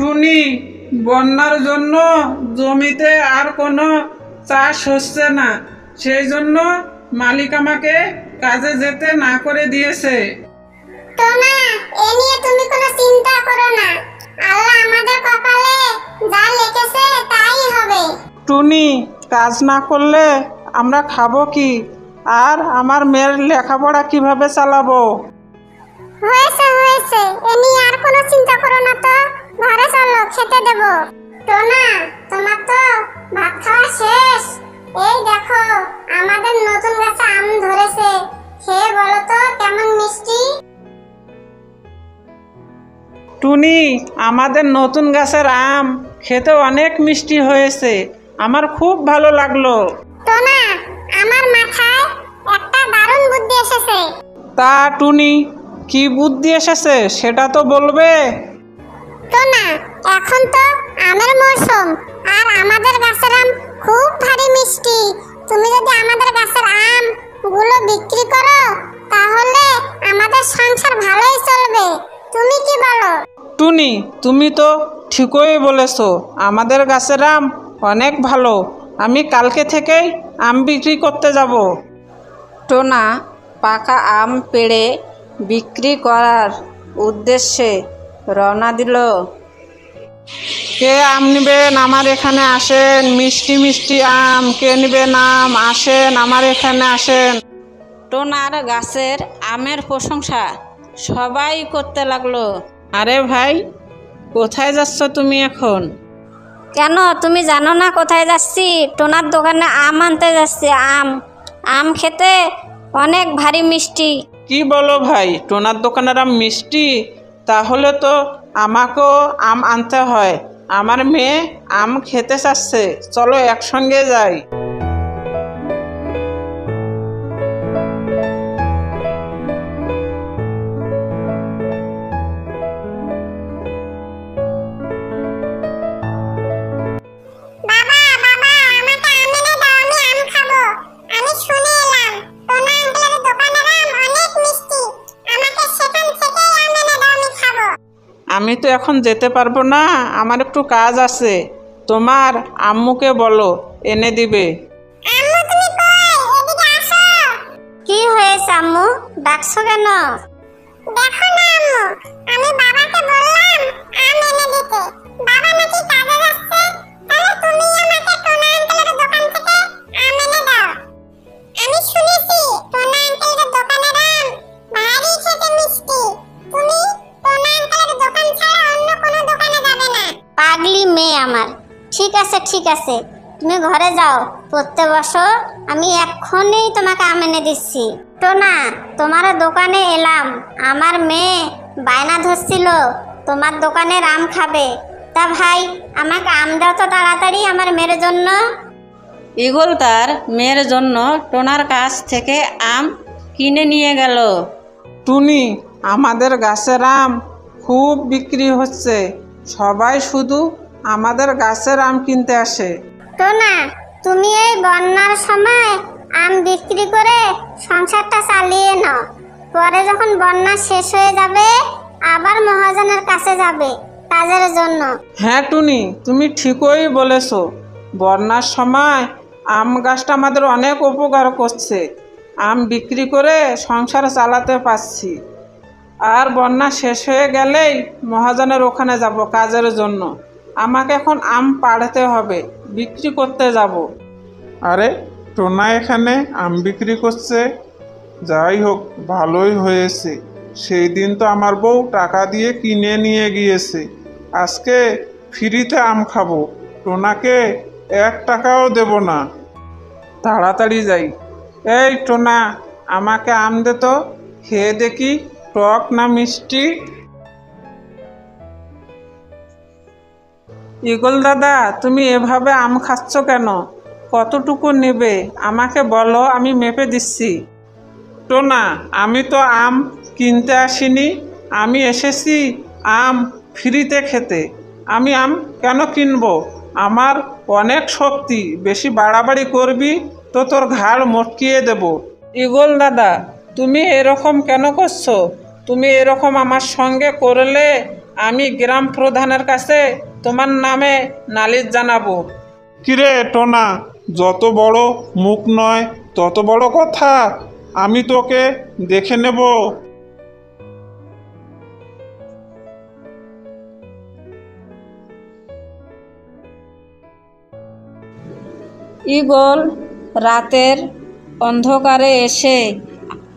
টুনি, বন্যার জন্য জমিতে আর কোনো চাষ হচ্ছে না, সেই জন্য মালিক আমাকে কাজে যেতে না করে দিয়েছে। টোনা, এ নিয়ে তুমি কোনো চিন্তা করো না, আল্লাহ আমাদের কপালে যা লিখেছে তাই হবে। টুনি, কাজ না করলে আমরা খাবো কি, আর আমার মেয়ের লেখাপড়া কিভাবে চালাবো? হয়েছে হয়েছে, এ নিয়ে আর কোনো চিন্তা করো না তো, ঘরে চলো, খেতে দেব। টোনা, তোমার তো ভাত খাওয়া শেষ। এই দেখো, আমাদের নতুন গাছে আম ধরেছে, খেয়ে বলো তো কেমন মিষ্টি। টুনি, আমাদের নতুন গাছের আম খেতে অনেক মিষ্টি হয়েছে, আমার খুব ভালো লাগলো। টোনা, আমার মাথায় একটা দারুণ বুদ্ধি এসেছে। তা টুনি, কি বুদ্ধি এসেছে সেটা তো বলবে। টোনা, এখন তো আমের মৌসুম, আর আমাদের গাছের আম খুব ভারী মিষ্টি। তুমি যদি আমাদের গাছের আম গুলো বিক্রি করো, তাহলে আমাদের সংসার ভালোই চলবে। তুমি কি বলো? টুনি, তুমি তো ঠিকই বলেছো, আমাদের গাছের আম অনেক ভালো, আমি কালকে থেকেই আম বিক্রি করতে যাব। টোনা পাকা আম পেড়ে বিক্রি করার উদ্দেশ্যে রওনা দিল। কে আম নেবেন আমার এখানে আসেন, মিষ্টি মিষ্টি আম কে নেবেন আম, আসেন আমার এখানে আসেন। টোনার গাছের আমের প্রশংসা সবাই করতে লাগলো। আরে ভাই, কোথায় যাচ্ছ তুমি এখন? কেন, তুমি জানো না কোথায় যাচ্ছি? টোনার দোকানে আম আনতে যাচ্ছি। আম খেতে অনেক ভারী মিষ্টি। কি বলো ভাই, টোনার দোকানের আম মিষ্টি? তাহলে তো আমাকেও আম আনতে হয়, আমার মেয়ে আম খেতে চাচ্ছে, চলো একসঙ্গে যাই। বাবা বাবা, আমাকে আম এনে দাও, আমি আম খাবো। আমি শুনে এলাম টোনা আঙ্কেলের দোকানের আম অনেক মিষ্টি, আমাকে সেখান থেকেই আম এনে দাও, আমি খাবো। আমি তো এখন যেতে পারবো না, আমার একটু কাজ আছে, তোমার আম্মুকে বলো এনে দিবে। আম্মু তুমি কই? এদিকে আসো। কি হয়েছে আম্মু, ডাকছো কেন? দেখো না আম্মু, আমি বাবাকে বললাম আম এনে দিতে, বাবা নাকি কাজে যাচ্ছে, তাহলে তুমি আমাকে টোনা আঙ্কেলের দোকান থেকে আম এনে দাও। আমি শুনেছি টোনা আঙ্কেলের দোকানের আম ভারী খেতে মিষ্টি, তুমি টোনা আঙ্কেলের দোকান ছাড়া অন্য কোনো দোকানে যাবে না। পাগলি মেয়ে আমার। ঠিক আছে ঠিক আছে, তুমি ঘরে যাও, পড়তে বসো, আমি এক্ষুনি তোমাকে আম এনে দিচ্ছি। টোনা, তোমার দোকানে এলাম, আমার মেয়ে বায়না ধরছিল তোমার দোকানের আম খাবে। তা ভাই, আমাকে আম দাও তো তাড়াতাড়ি আমার মেয়ের জন্য। ঈগল তার মেয়ের জন্য টোনার কাছ থেকে আম কিনে নিয়ে গেল। টুনি, আমাদের গাছের আম খুব বিক্রি হচ্ছে, সবাই শুধু আমাদের গাছের আম কিনতে আসে। টোনা, তুমি এই বন্যার সময় আম বিক্রি করে সংসারটা চালিয়ে নাও, পরে যখন বন্যা শেষ হয়ে যাবে আবার মহাজনের কাছে যাবে কাজের জন্য। হ্যাঁ টুনি, তুমি ঠিকই বলেছো, বন্যার সময় আম গাছটা আমাদের অনেক উপকার করছে, আম বিক্রি করে সংসার চালাতে পারছি, আর বন্যা শেষ হয়ে গেলেই মহাজনের ওখানে যাব কাজের জন্য, আমাকে এখন আম পাড়তে হবে, বিক্রি করতে যাব। আরে, টোনা এখানে আম বিক্রি করছে, যাই হোক ভালোই হয়েছে, সেই দিন তো আমার বউ টাকা দিয়ে কিনে নিয়ে গিয়েছে, আজকে ফ্রিতে আম খাবো, টোনাকে 1 টাকাও দেব না। তাড়াতাড়ি যাই। এই টোনা, আমাকে আম দে তো, খেয়ে দেখি টক না মিষ্টি। ঈগল দাদা, তুমি এভাবে আম খাচ্ছ কেন? কতটুকু নেবে আমাকে বলো, আমি মেপে দিচ্ছি। টোনা, আমি তো আম কিনতে আসিনি, আমি এসেছি আম ফ্রিতে খেতে, আমি আম কেন কিনবো? আমার অনেক শক্তি, বেশি বাড়াবাড়ি করবি তো তোর ঘাড় মটকিয়ে দেব। ঈগল দাদা, তুমি এরকম কেন করছো? তুমি এরকম আমার সঙ্গে করলে আমি গ্রাম প্রধানের কাছে তোমার নামে নালিশ জানাবো। কিরে টোনা, যত বড় মুখ নয় তত বড় কথা। আমি তোকে দেখে নেব। ঈগল রাতের অন্ধকারে এসে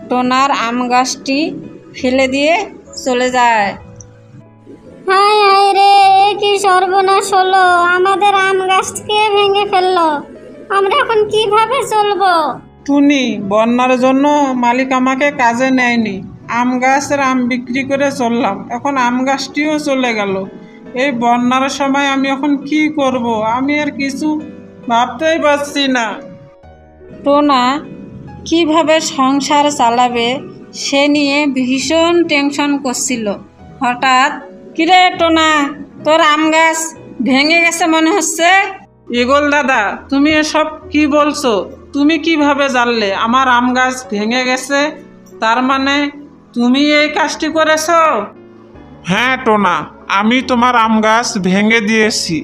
টোনার আম গাছটি ফেলে দিয়ে চলে যায়। হায় হায় রে, এ কি সর্বনাশ হলো! আমাদের আম গাছকে ভেঙে ফেললো। আমরা এখন কিভাবে চলবো? টুনি, বন্যার জন্য মালিক আমাকে কাজে নেয়নি। আম গাছের আম বিক্রি করে চললাম, এখন আম গাছটিও চলে গেল। এই বন্যার সময় আমি এখন কি করব? আমি আর কিছু ভাবতেই পারছি না। টোনা কিভাবে সংসার চালাবে সে নিয়ে ভীষণ টেনশন করছিল। হঠাৎ, কিরে টোনা, তোর আম গাছ ভেঙে গেছে মনে হচ্ছে। ঈগল দাদা, তুমি এসব কি বলছো? তুমি কিভাবে জানলে আমার আম গাছ ভেঙে গেছে? তার মানে তুমি এই কাজটি করেছো? হ্যাঁ টোনা, আমি তোমার আম গাছ ভেঙে দিয়েছি।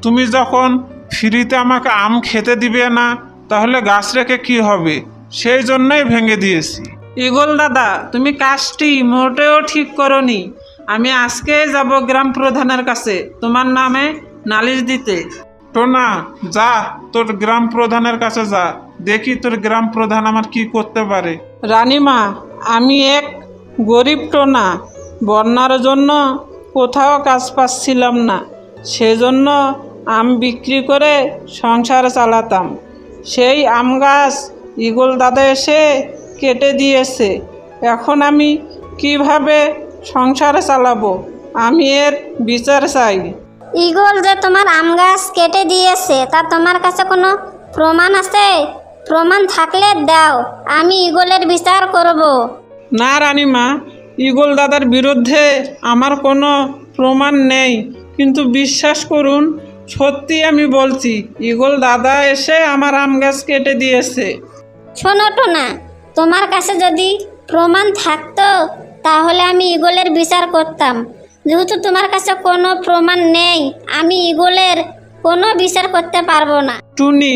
তুমি যখন ফ্রিতে আমাকে আম খেতে দিবে না, তাহলে গাছ রেখে কি হবে? সেই জন্যই ভেঙে দিয়েছি। ঈগল দাদা, তুমি কাজটি মোটেও ঠিক করনি। আমি আজকে যাব গ্রাম প্রধানের কাছে তোমার নামে নালিশ দিতে। টোনা, যা তোর গ্রাম প্রধানের কাছে যা, দেখি তোর গ্রাম প্রধান আমার কি করতে পারে। রানীমা, আমি এক গরিব টোনা। বন্যার জন্য কোথাও কাজ পাচ্ছিলাম না, সেজন্য আম বিক্রি করে সংসার চালাতাম। সেই আম গাছ ঈগল দাদা এসে কেটে দিয়েছে। এখন আমি কিভাবে সংসার চালাবো? আমি এর বিচার চাই। ঈগল যে তোমার আম গাছ কেটে দিয়েছে, তা তোমার কাছে কোনো প্রমাণ আছে? প্রমাণ থাকলে দাও, আমি ঈগলের বিচার করব। না রানীমা, ঈগল দাদার বিরুদ্ধে আমার কোনো প্রমাণ নেই, কিন্তু বিশ্বাস করুন, সত্যি আমি বলছি, ঈগল দাদা এসে আমার আম গাছ কেটে দিয়েছে। শোনো টোনা, তোমার কাছে যদি প্রমাণ থাকতো তাহলে আমি ঈগলের বিচার করতাম। যেহেতু তোমার কাছে কোনো প্রমাণ নেই, আমি ঈগলের কোনো বিচার করতে পারবো না। টুনি,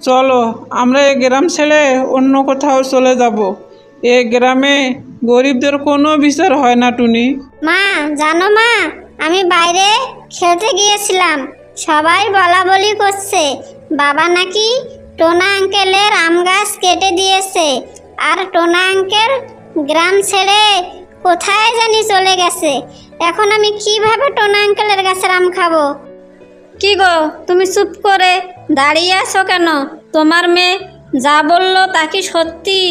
চলো আমরা এই গ্রাম ছেড়ে অন্য কোথাও চলে যাব। এ গ্রামে গরিবদের কোনো বিচার হয় না। টুনি, মা, জানো মা, আমি বাইরে খেলতে গিয়েছিলাম। সবাই বলা বলি করছে বাবা নাকি টোনা আঙ্কেলের আম গাছ কেটে দিয়েছে, আর টোনা আঙ্কেল গ্রাম ছেড়ে কোথায় জানি চলে গেছে। এখন আমি কিভাবে টোনা আঙ্কেলের গাছের আম খাবো? কি গো, তুমি চুপ করে দাঁড়িয়ে আছো কেন? তোমার মেয়ে যা বললো তা কি সত্যি?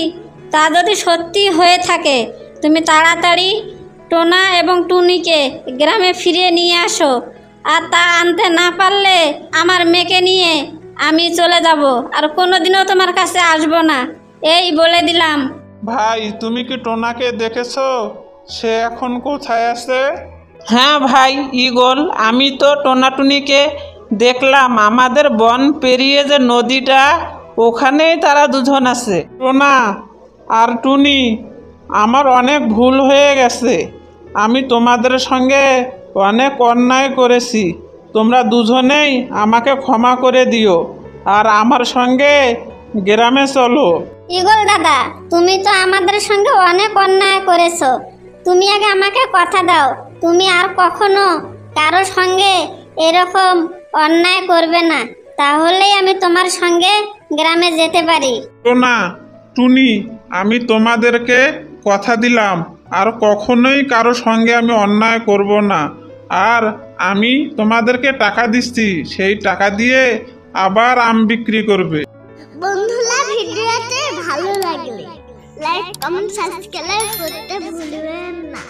তা যদি সত্যি হয়ে থাকে, তুমি তাড়াতাড়ি টোনা এবং টুনিকে গ্রামে ফিরিয়ে নিয়ে আসো। আর তা আনতে না পারলে আমার মেয়েকে নিয়ে আমি চলে যাব, আর কোনোদিনও তোমার কাছে আসবো না, এই বলে দিলাম। ভাই, তুমি কি টোনাকে দেখেছো? সে এখন কোথায় আছে? হ্যাঁ ভাই ঈগল, আমি তো টোনাটুনিকে দেখলাম। আমাদের বন পেরিয়ে যে নদীটা, ওখানেই তারা দুজন আছে। টোনা আর টুনি, আমার অনেক ভুল হয়ে গেছে। আমি তোমাদের সঙ্গে অনেক অন্যায় করেছি। তোমরা দুজনেই আমাকে ক্ষমা করে দিও, আর আমার সঙ্গে গ্রামে চলো। ঈগল দাদা, তুমি তো আমাদের সঙ্গে অনেক অন্যায় করেছো। তুমি আগে আমাকে কথা দাও, তুমি আর কখনো কারো সঙ্গে এরকম অন্যায় করবে না, তাহলেই আমি তোমার সঙ্গে গ্রামে যেতে পারি। টোনা, টুনি, আমি তোমাদেরকে কথা দিলাম আর কখনোই কারো সঙ্গে আমি অন্যায় করব না। আর আমি তোমাদেরকে টাকা দিচ্ছি, সেই টাকা দিয়ে আবার আম বিক্রি করবে। বন্ধুরা, ভিডিওতে ভালো লাগলে লাইক, কমেন্ট, সাবস্ক্রাইব করতে ভুলবেন না।